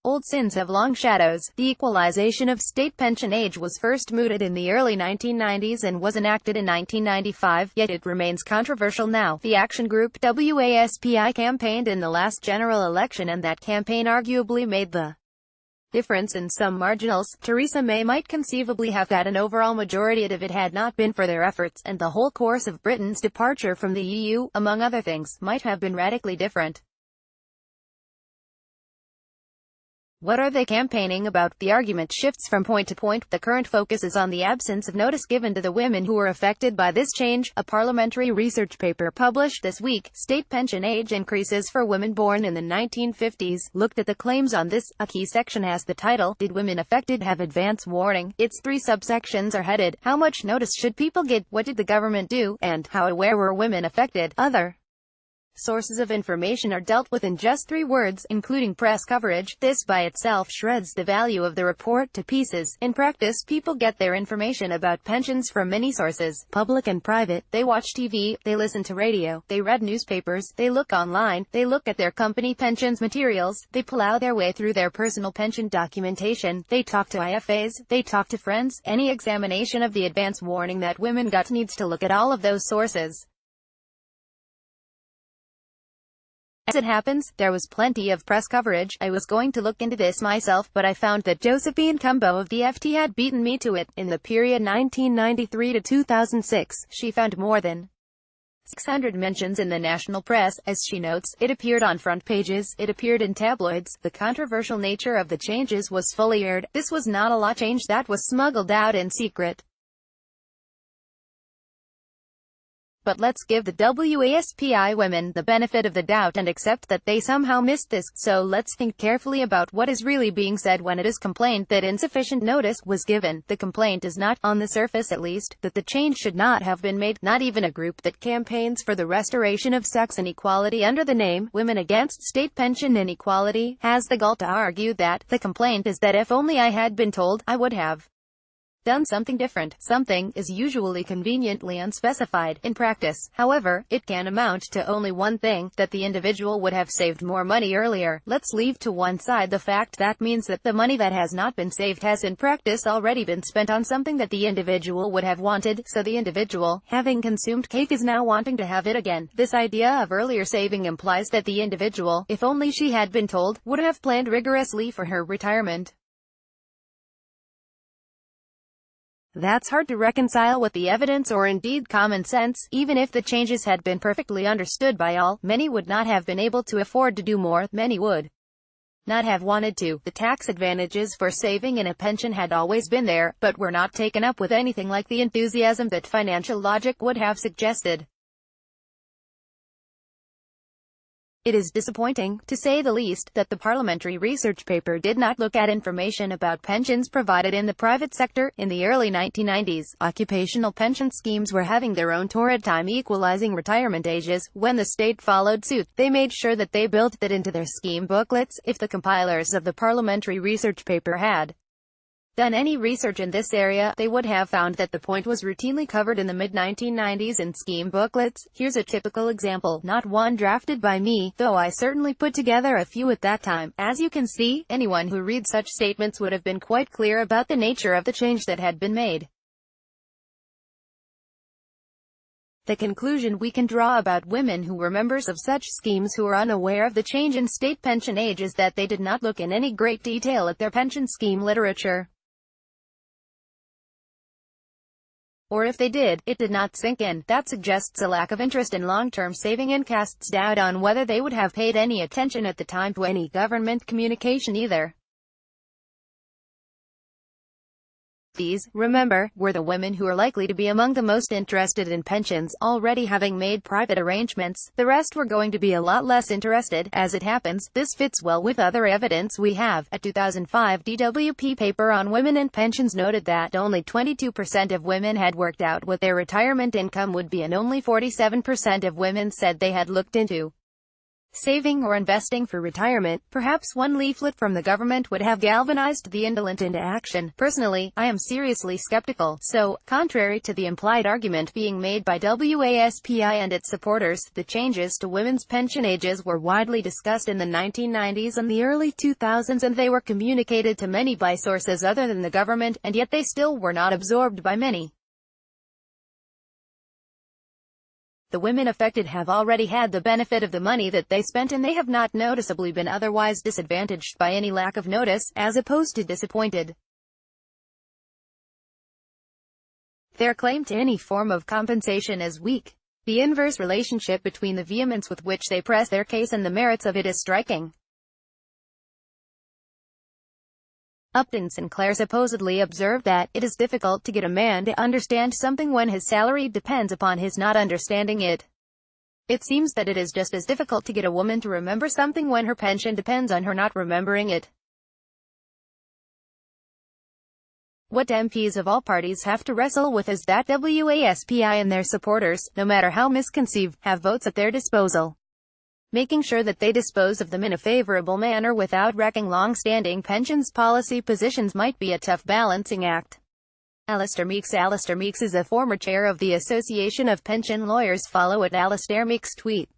Old sins have long shadows. The equalization of state pension age was first mooted in the early 1990s and was enacted in 1995, yet it remains controversial now. The action group WASPI campaigned in the last general election, and that campaign arguably made the difference in some marginals. Theresa May might conceivably have had an overall majority if it had not been for their efforts, and the whole course of Britain's departure from the EU, among other things, might have been radically different. What are they campaigning about? The argument shifts from point to point. The current focus is on the absence of notice given to the women who were affected by this change. A parliamentary research paper published this week, State Pension Age Increases for Women Born in the 1950s, looked at the claims on this. A key section has the title, Did Women Affected Have Advance Warning? Its three subsections are headed, How much notice should people get? What did the government do? And How aware were women affected? Other sources of information are dealt with in just 3 words, including press coverage. This by itself shreds the value of the report to pieces. In practice, people get their information about pensions from many sources, public and private. They watch TV, they listen to radio, they read newspapers, they look online, they look at their company pensions materials, they plow their way through their personal pension documentation, they talk to IFAs, they talk to friends. Any examination of the advance warning that women got needs to look at all of those sources. As it happens, there was plenty of press coverage. I was going to look into this myself, but I found that Josephine Cumbo of the FT had beaten me to it. In the period 1993 to 2006, she found more than 600 mentions in the national press. As she notes, it appeared on front pages, it appeared in tabloids. The controversial nature of the changes was fully aired. This was not a law change that was smuggled out in secret. But let's give the WASPI women the benefit of the doubt and accept that they somehow missed this. So let's think carefully about what is really being said when it is complained that insufficient notice was given. The complaint is not, on the surface at least, that the change should not have been made. Not even a group that campaigns for the restoration of sex inequality under the name Women Against State Pension Inequality has the gall to argue that. The complaint is that if only I had been told, I would have done something different. Something is usually conveniently unspecified. In practice, however, it can amount to only one thing, that the individual would have saved more money earlier. Let's leave to one side the fact that means that the money that has not been saved has in practice already been spent on something that the individual would have wanted, so the individual, having consumed cake, is now wanting to have it again. This idea of earlier saving implies that the individual, if only she had been told, would have planned rigorously for her retirement. That's hard to reconcile with the evidence or indeed common sense. Even if the changes had been perfectly understood by all, many would not have been able to afford to do more. Many would not have wanted to. The tax advantages for saving in a pension had always been there, but were not taken up with anything like the enthusiasm that financial logic would have suggested. It is disappointing, to say the least, that the parliamentary research paper did not look at information about pensions provided in the private sector. In the early 1990s, occupational pension schemes were having their own torrid time equalizing retirement ages. When the state followed suit, they made sure that they built that into their scheme booklets. If the compilers of the parliamentary research paper had done any research in this area, they would have found that the point was routinely covered in the mid-1990s in scheme booklets. Here's a typical example, not one drafted by me, though I certainly put together a few at that time. As you can see, anyone who reads such statements would have been quite clear about the nature of the change that had been made. The conclusion we can draw about women who were members of such schemes who were unaware of the change in state pension age is that they did not look in any great detail at their pension scheme literature. Or if they did, it did not sink in. That suggests a lack of interest in long-term saving and casts doubt on whether they would have paid any attention at the time to any government communication either. These, remember, were the women who are likely to be among the most interested in pensions, already having made private arrangements. The rest were going to be a lot less interested. As it happens, this fits well with other evidence we have. A 2005 DWP paper on women and pensions noted that only 22% of women had worked out what their retirement income would be, and only 47% of women said they had looked into saving or investing for retirement. Perhaps one leaflet from the government would have galvanized the indolent into action. Personally, I am seriously skeptical. So, contrary to the implied argument being made by WASPI and its supporters, the changes to women's pension ages were widely discussed in the 1990s and the early 2000s, and they were communicated to many by sources other than the government, and yet they still were not absorbed by many. The women affected have already had the benefit of the money that they spent, and they have not noticeably been otherwise disadvantaged by any lack of notice, as opposed to disappointed. Their claim to any form of compensation is weak. The inverse relationship between the vehemence with which they press their case and the merits of it is striking. Upton Sinclair supposedly observed that, "It is difficult to get a man to understand something when his salary depends upon his not understanding it. It seems that it is just as difficult to get a woman to remember something when her pension depends on her not remembering it." What MPs of all parties have to wrestle with is that WASPI and their supporters, no matter how misconceived, have votes at their disposal. Making sure that they dispose of them in a favorable manner without wrecking long-standing pensions policy positions might be a tough balancing act. Alistair Meeks is a former chair of the Association of Pension Lawyers. Follow @AlistairMeeks tweet.